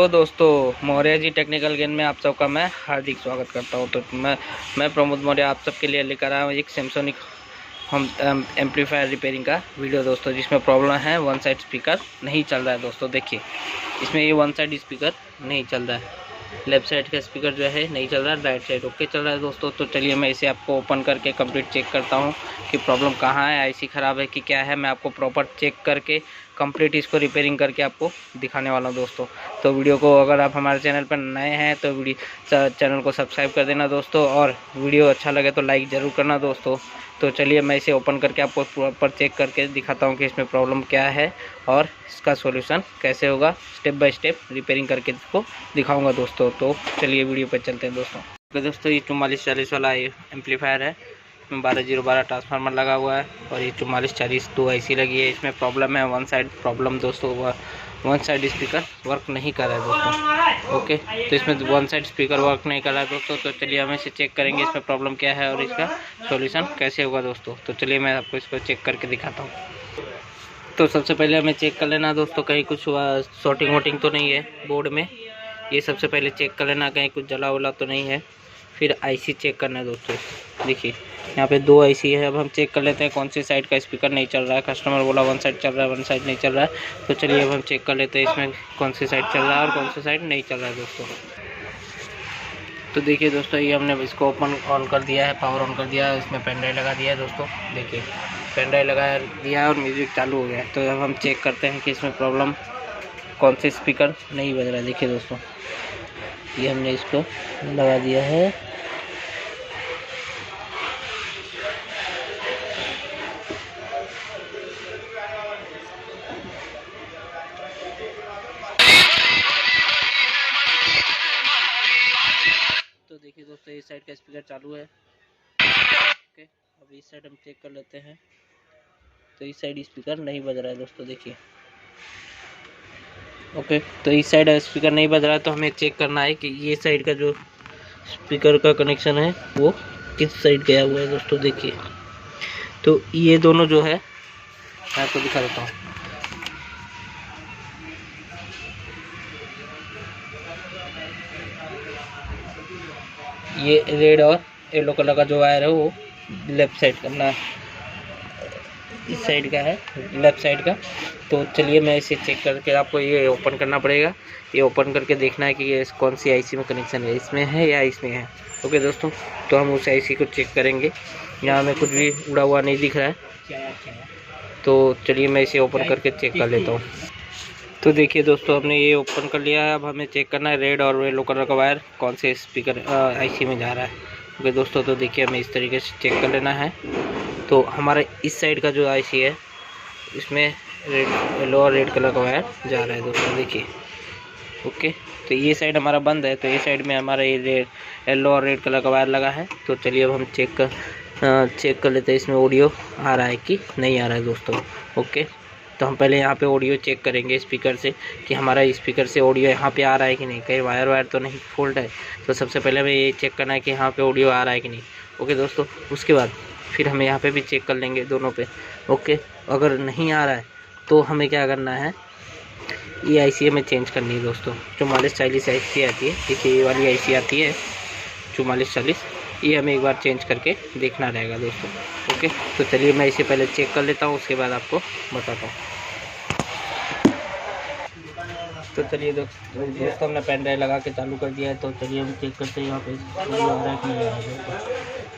Hello दोस्तों, Maurya ji technical game में आप सबका मैं हार्दिक स्वागत करता हूं। तो मैं प्रमोद मौर्य आप सबके लिए लेकर आया हूं एक सैमसंग होम एम्पलीफायर रिपेयरिंग का वीडियो दोस्तों, जिसमें प्रॉब्लम है वन साइड स्पीकर नहीं चल रहा है दोस्तों। देखिए इसमें ये वन साइड स्पीकर नहीं चल रहा है, लेफ्ट साइड का स्पीकर जो है नहीं चल रहा है, राइट साइड ओके चल रहा है दोस्तों। तो चलिए मैं इसे आपको ओपन करके कंप्लीट चेक करता हूं कि प्रॉब्लम कहां है, आईसी ख़राब है कि क्या है। मैं आपको प्रॉपर चेक करके कंप्लीट इसको रिपेयरिंग करके आपको दिखाने वाला हूं दोस्तों। तो वीडियो को अगर आप हमारे चैनल पर नए हैं तो चैनल को सब्सक्राइब कर देना दोस्तों, और वीडियो अच्छा लगे तो लाइक ज़रूर करना दोस्तों। तो चलिए मैं इसे ओपन करके आपको प्रॉपर चेक करके दिखाता हूँ कि इसमें प्रॉब्लम क्या है और इसका सॉल्यूशन कैसे होगा। स्टेप बाय स्टेप रिपेयरिंग करके इसको दिखाऊंगा दोस्तों। तो चलिए वीडियो पर चलते हैं दोस्तों। तो दोस्तों ये 4440 वाला एम्पलीफायर है, इसमें 12012 ट्रांसफार्मर लगा हुआ है और ये 4440 2 आईसी लगी है। इसमें प्रॉब्लम है वन साइड प्रॉब्लम दोस्तों, वन साइड स्पीकर वर्क नहीं कर रहा है दोस्तों। ओके, तो इसमें वन साइड स्पीकर वर्क नहीं कर रहा है दोस्तों। तो चलिए हम इसे चेक करेंगे इसमें प्रॉब्लम क्या है और इसका सॉल्यूशन कैसे होगा दोस्तों। तो चलिए मैं आपको इसको चेक करके दिखाता हूँ। तो सबसे पहले हमें चेक कर लेना दोस्तों कहीं कुछ शॉर्टिंग वोटिंग तो नहीं है बोर्ड में, ये सबसे पहले चेक कर लेना कहीं कुछ जला उला तो नहीं है। फिर आईसी चेक करना है दोस्तों। देखिए यहाँ पे 2 आईसी है। अब हम चेक कर लेते हैं कौन सी साइड का स्पीकर नहीं चल रहा है। कस्टमर बोला वन साइड चल रहा है, वन साइड नहीं चल रहा है। तो चलिए अब हम चेक कर लेते हैं इसमें कौन सी साइड चल रहा है और कौन सी साइड नहीं चल रहा है दोस्तों। तो देखिए दोस्तों ये हमने इसको ओपन ऑन कर दिया है, पावर ऑन कर दिया है, इसमें पेन ड्राइव लगा दिया है दोस्तों। देखिए पेन ड्राइव लगा दिया है और म्यूजिक चालू हो गया है। तो अब हम चेक करते हैं कि इसमें प्रॉब्लम कौन से स्पीकर नहीं बज रहा है। देखिए दोस्तों ये हमने इसको लगा दिया है, तो देखिए दोस्तों इस साइड का स्पीकर चालू है। ओके, अब इस साइड हम चेक कर लेते हैं। तो इस साइड स्पीकर नहीं बज रहा है दोस्तों। देखिए ओके, तो इस साइड स्पीकर नहीं बज रहा है। तो हमें चेक करना है कि ये साइड का जो स्पीकर का कनेक्शन है वो किस साइड गया हुआ है दोस्तों। देखिए तो ये दोनों जो है मैं आपको दिखा देता हूँ। ये रेड और येलो कलर का जो वायर है वो लेफ्ट साइड करना, इस साइड का है लेफ्ट साइड का। तो चलिए मैं इसे चेक करके आपको ये ओपन करना पड़ेगा। ये ओपन करके देखना है कि ये कौन सी आईसी में कनेक्शन है, इसमें है या इसमें है। ओके दोस्तों, तो हम उस आईसी को चेक करेंगे। यहाँ में कुछ भी उड़ा हुआ नहीं दिख रहा है। तो चलिए मैं इसे ओपन करके चेक कर लेता हूँ। तो देखिए दोस्तों हमने ये ओपन कर लिया है। अब हमें चेक करना है रेड और येलो कलर का वायर कौन से स्पीकर आईसी में जा रहा है। ओके दोस्तों, तो देखिए हमें इस तरीके से चेक कर लेना है। तो हमारा इस साइड का जो आईसी है इसमें रेड येलो और रेड कलर का वायर जा रहा है दोस्तों। देखिए ओके, तो ये साइड हमारा बंद है, तो ये साइड में हमारा ये रेड येलो और रेड कलर का वायर लगा है। तो चलिए अब हम चेक कर लेते हैं इसमें ऑडियो आ रहा है कि नहीं आ रहा है दोस्तों। ओके, तो हम पहले यहाँ पे ऑडियो चेक करेंगे स्पीकर से कि हमारा स्पीकर से ऑडियो यहाँ पे आ रहा है कि नहीं, कहीं वायर तो नहीं फॉल्ट है। तो सबसे पहले हमें ये चेक करना है कि यहाँ पे ऑडियो आ रहा है कि नहीं। ओके दोस्तों, उसके बाद फिर हमें यहाँ पे भी चेक कर लेंगे दोनों पे। ओके, अगर नहीं आ रहा है तो हमें क्या करना है, ये आईसी हमें चेंज करनी है दोस्तों। 4440 आईसी आती है, देखिए ये वाली आईसी आती है 4440, ये हमें एक बार चेंज करके देखना रहेगा दोस्तों। ओके, तो चलिए मैं इसे पहले चेक कर लेता हूँ, उसके बाद आपको बताता हूँ। तो चलिए दोस्तों हमने पेन ड्राइव लगा के चालू कर दिया है। तो चलिए हम चेक करते हैं यहाँ पे ऑडियो आ रहा है कि नहीं आ रहा है दोस्तों।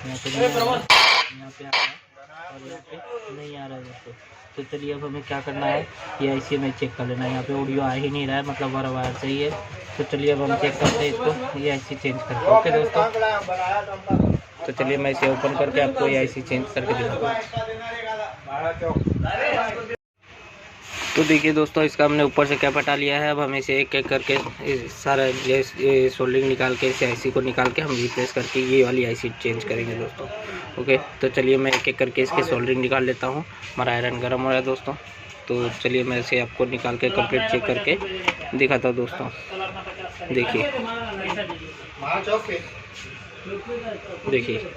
यहाँ पे नहीं आ रहा है, यहाँ पे आ रहा है और यहाँ पे नहीं आ रहा है दोस्तों। तो चलिए अब हमें क्या करना है, ये आईसी में चेक कर लेना है। यहाँ पे ऑडियो आ ही नहीं रहा है, मतलब वाला वायर सही है। तो चलिए अब हम चेक करते हैं इसको, ये आईसी चेंज करके। ओके दोस्तों, तो चलिए मैं इसे ओपन करके आपको ये आईसी चेंज करके दिखाता हूँ। तो देखिए दोस्तों इसका हमने ऊपर से कैप हटा लिया है। अब हम इसे एक एक करके सारा सोल्डरिंग निकाल के, इस आईसी को निकाल के हम रिप्लेस करके ये वाली आईसी चेंज करेंगे दोस्तों। ओके, तो चलिए मैं एक एक करके इसके सोल्डरिंग निकाल लेता हूँ। हमारा आयरन गर्म हो रहा है दोस्तों। तो चलिए मैं इसे आपको निकाल के कंप्लीट चेक करके दिखाता हूँ दोस्तों। देखिए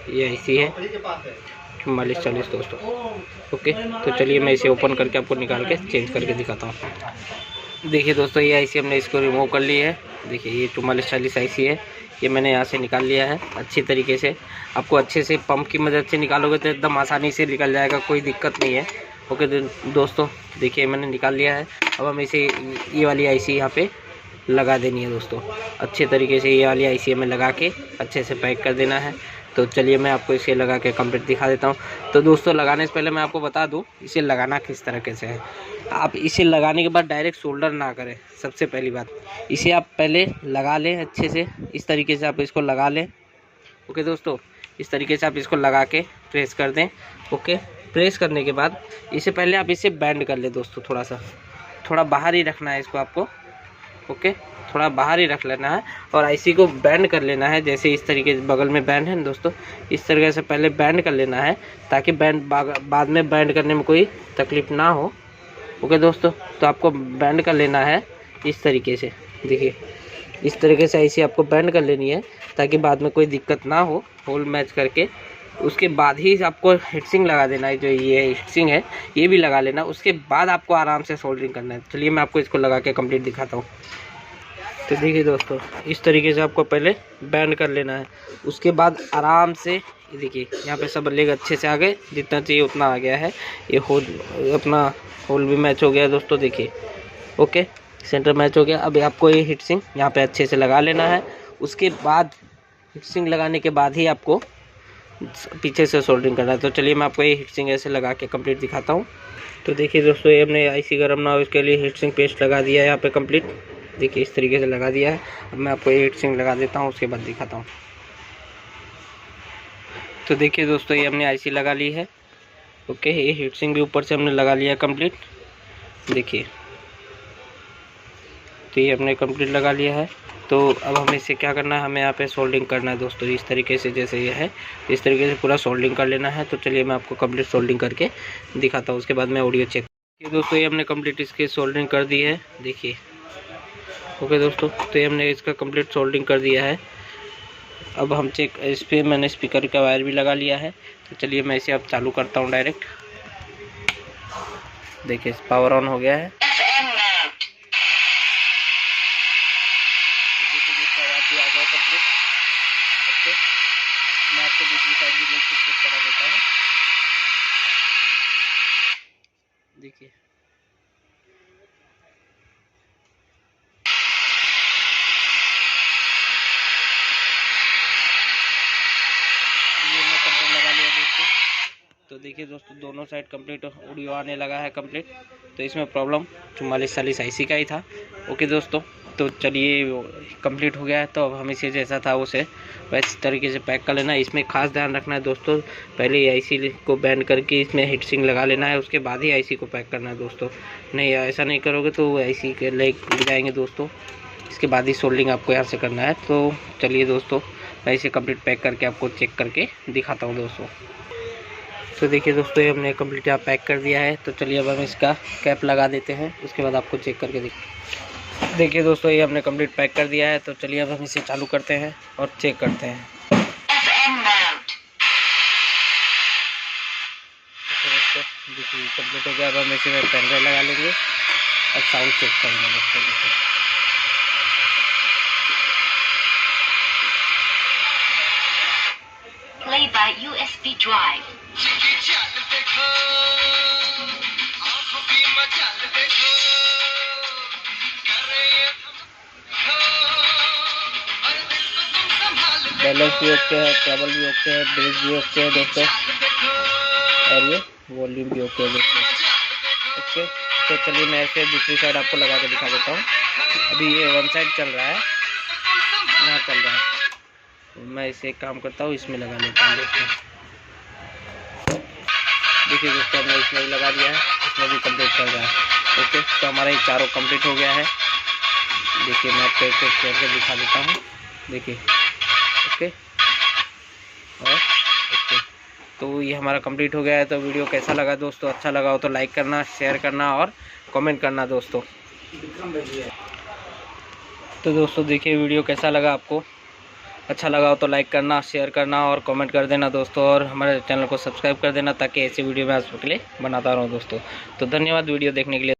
ये आईसी है 4440 दोस्तों। ओके, तो चलिए मैं इसे ओपन करके आपको निकाल के चेंज करके दिखाता हूँ। देखिए दोस्तों, ये आईसी हमने इसको रिमूव कर ली है। देखिए ये 4440 आईसी है, ये मैंने यहाँ से निकाल लिया है अच्छी तरीके से। आपको अच्छे से पंप की मदद से निकालोगे तो एकदम आसानी से निकल जाएगा, कोई दिक्कत नहीं है। ओके दोस्तों, देखिए मैंने निकाल लिया है। अब हम इसे ये वाली आईसी यहाँ पे लगा देनी है दोस्तों। अच्छे तरीके से ये वाली आईसी हमें लगा के अच्छे से पैक कर देना है। तो चलिए मैं आपको इसे लगा के कंप्लीट दिखा देता हूँ। तो दोस्तों, लगाने से पहले मैं आपको बता दूँ इसे लगाना किस तरीके से है। आप इसे लगाने के बाद डायरेक्ट सोल्डर ना करें। सबसे पहली बात, इसे आप पहले लगा लें अच्छे से। इस तरीके से आप इसको लगा लें। ओके दोस्तों, इस तरीके से आप इसको लगा के प्रेस कर दें। ओके, प्रेस करने के बाद इसे पहले आप इसे बैंड कर लें दोस्तों। थोड़ा बाहर ही रखना है इसको आपको। ओके, थोड़ा बाहर ही रख लेना है और आईसी को बैंड कर लेना है। जैसे इस तरीके से बगल में बैंड है ना दोस्तों, इस तरीके से पहले बैंड कर लेना है ताकि बाद में बैंड करने में कोई तकलीफ़ ना हो। ओके दोस्तों, तो आपको बैंड कर लेना है इस तरीके से। देखिए इस तरीके से आईसी आपको बैंड कर लेनी है ताकि बाद में कोई दिक्कत ना हो। होल मैच करके उसके बाद ही आपको हीटसिंग लगा देना है। जो ये हीटसिंग है ये भी लगा लेना, उसके बाद आपको आराम से सोल्डरिंग करना है। चलिए मैं आपको इसको लगा के कंप्लीट दिखाता हूँ। तो देखिए दोस्तों, इस तरीके से आपको पहले बैंड कर लेना है। उसके बाद आराम से देखिए यहाँ पे सब लेग अच्छे से आ गए, जितना चाहिए उतना आ गया है। ये होल अपना होल भी मैच हो गया दोस्तों। देखिए ओके, सेंटर मैच हो गया। अब आपको ये हीटसिंग यहाँ पे अच्छे से लगा लेना है। उसके बाद हीटसिंग लगाने के बाद ही आपको पीछे से सोल्डरिंग करना है। तो चलिए मैं आपको ये हीटसिंग ऐसे लगा के कंप्लीट दिखाता हूँ। तो देखिए दोस्तों, ये हमने आईसी गर्म ना हो इसके लिए हीटसिंग पेस्ट लगा दिया है यहाँ पे कंप्लीट। देखिए इस तरीके से लगा दिया है। अब मैं आपको ये हीटसिंग लगा देता हूँ, उसके बाद दिखाता हूँ। तो देखिए दोस्तों, ये हमने आईसी लगा ली है। ओके, ये हीटसिंग भी ऊपर से हमने लगा लिया है कंप्लीट। देखिए तो ये हमने कंप्लीट लगा लिया है। तो अब हमें इसे क्या करना है, हमें यहाँ पे सोल्डरिंग करना है दोस्तों। इस तरीके से जैसे ये है इस तरीके से पूरा सोल्डरिंग कर लेना है। तो चलिए मैं आपको कंप्लीट सोल्डरिंग करके दिखाता हूँ, उसके बाद मैं ऑडियो चेक। ये दोस्तों, ये हमने कंप्लीट इसकी सोल्डरिंग कर दी है। देखिए ओके दोस्तों, तो ये हमने इसका कंप्लीट सोल्डरिंग कर दिया है। अब हम चेक, इस पर मैंने स्पीकर का वायर भी लगा लिया है। तो चलिए मैं इसे अब चालू करता हूँ डायरेक्ट। देखिए पावर ऑन हो गया है। भी आ गया कंप्लीट। ओके, मैं आपको दूसरी साइड भी लेके चेक करा देता हूँ। देखिए ये मैं कंप्लीट लगा लिया दोस्तों। तो देखिए दोस्तों, दोनों साइड कंप्लीट ऑडियो आने लगा है कंप्लीट। तो इसमें प्रॉब्लम 4440 आईसी का ही था। ओके दोस्तों, तो चलिए कंप्लीट हो गया है। तो अब हम इसे जैसा था उसे वैसे तरीके से पैक कर लेना है। इसमें खास ध्यान रखना है दोस्तों, पहले आईसी को बैंड करके इसमें हीटसिंग लगा लेना है, उसके बाद ही आईसी को पैक करना है दोस्तों। नहीं, ऐसा नहीं करोगे तो आईसी के लेग गिर जाएंगे दोस्तों। इसके बाद ही सोल्डरिंग आपको यहाँ से करना है। तो चलिए दोस्तों, मैं इसे कंप्लीट पैक करके आपको चेक करके दिखाता हूँ दोस्तों। तो देखिए दोस्तों, ये हमने कंप्लीट यहाँ पैक कर दिया है। तो चलिए अब हम इसका कैप लगा देते हैं, उसके बाद आपको चेक करके देखिए दोस्तों, ये हमने कंप्लीट पैक कर दिया है। तो चलिए अब हम इसे चालू करते हैं और चेक करते हैं। तो दोस्तों देखिए कंप्लीट हो गया। अब हम इसे में पेन ड्राइव लगा लेंगे और साउंड चेक करेंगे दोस्तों। देखिए Play by USB drive. Balance भी ओके है, ट्रबल भी ओके है, बेस भी ओके है दोस्तों, और ये वॉल्यूम भी ओके है दोस्तों। ओके, तो चलिए मैं ऐसे दूसरी साइड आपको लगा के दिखा देता हूँ। अभी ये वन साइड चल रहा है, यहाँ चल रहा है। मैं इसे एक काम करता हूँ, इसमें लगा लेता हूँ दोस्तों। देखिए दोस्तों, हमने इसमें भी लगा दिया है, इसमें भी कंप्लीट चल रहा है। ओके, तो हमारा ये चारों कंप्लीट हो गया है। देखिए मैं आपको एक करके दिखा देता हूँ। देखिए ओके और ओके, तो ये हमारा कंप्लीट हो गया है। तो वीडियो कैसा लगा दोस्तों, अच्छा लगा हो तो लाइक करना, शेयर करना और कमेंट करना दोस्तों। तो दोस्तों देखिए वीडियो कैसा लगा आपको, अच्छा लगा हो तो लाइक करना, शेयर करना और कमेंट कर देना दोस्तों, और हमारे चैनल को सब्सक्राइब कर देना ताकि ऐसी वीडियो मैं आप सबके लिए बनाता रहूँ दोस्तों। तो धन्यवाद वीडियो देखने के लिए।